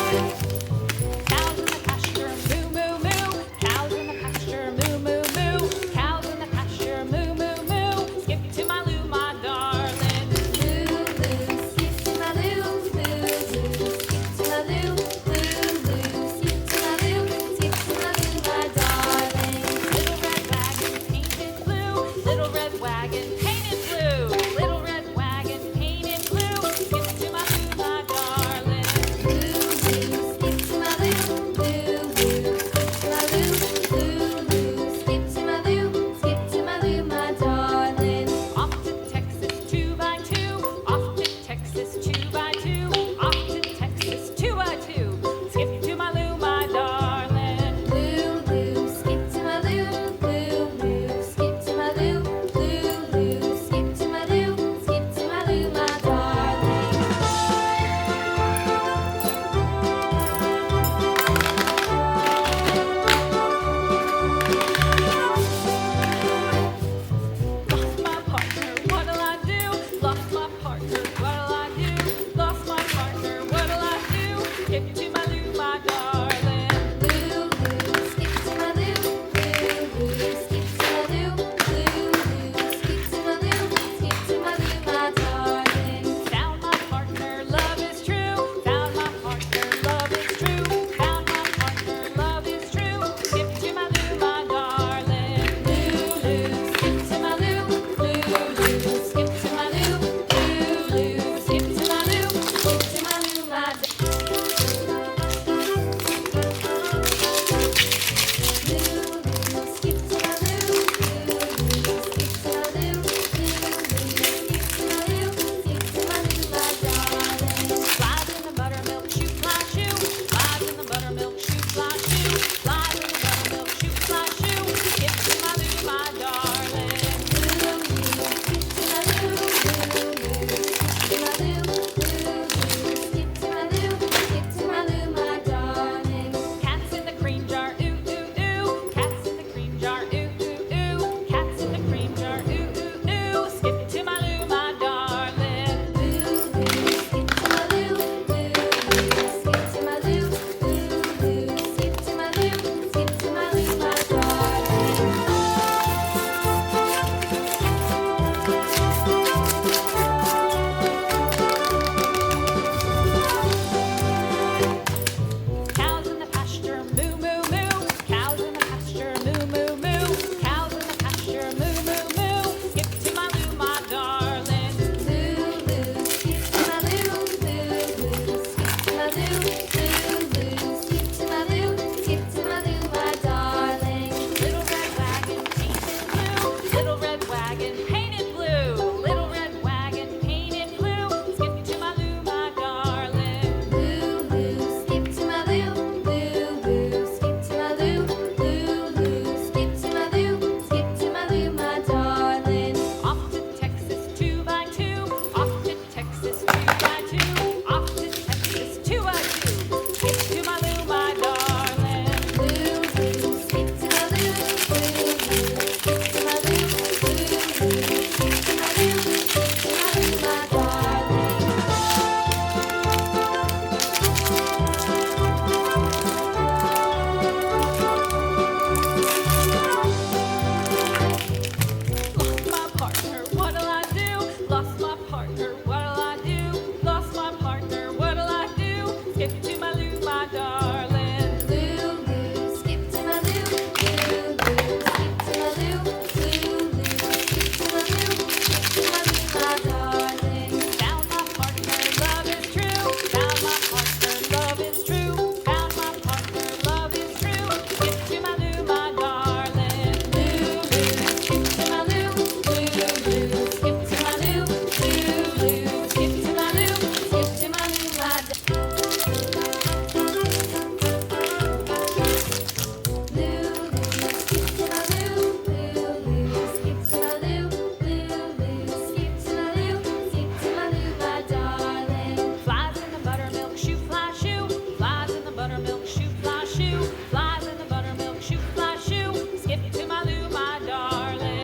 Cows in the pasture, moo moo moo. Cows in the pasture, moo moo moo. Cows in the pasture, moo moo moo. Skip to my loo, my darling. Loo loo, skip to my loo, loo loo, skip to my loo, loo loo, skip to my loo, skip to my loo, my darling. Little red wagon painted blue. Little red wagon painted blue. Little red wagon painted blue. Skip to my loo, my darling. Loo loo, skip to my loo, loo loo, skip to my loo, loo loo, skip to my loo, skip to my loo, my darling. Off to Texas 2x2. Off to Texas 2x2. Off to Texas 2x2. Skip to my loo, my darling. Loo loo, skip to my loo, loo loo, skip to my loo, loo loo, skip to my loo, skip to my loo, my darling. Lost my partner, what'll I do? Lost my partner, what'll I do? Lost my partner, what'll I do? Skip to my loo, my darling. Loo loo, skip to my loo, loo loo, skip to my loo, loo loo, skip to my loo, skip to my loo, my darling. Found my partner, love is true. Found my partner, love is true. Found my partner, love is true. Skip to my loo, my darling. Loo loo, skip to my loo, loo loo, skip to my loo, loo loo, skip to my loo, skip to my loo, my Flies in the buttermilk, shoot, fly, shoe. Flies in the buttermilk, shoot, fly, shoe. Flies in the buttermilk, shoot, fly, shoe. Skip to my loo, my darling. Cats in the cream jar, ooh, ooh, ooh. Cats in the cream jar, ooh, ooh, ooh. Cats in the cream jar, ooh, ooh, ooh. Skip to my loo, my darling. Cows in the pasture, moo, moo, moo. Cows in the pasture, moo, moo, moo. Cows in the pasture, moo, moo, moo. Skip to my loo, my darling. Skip to my loo,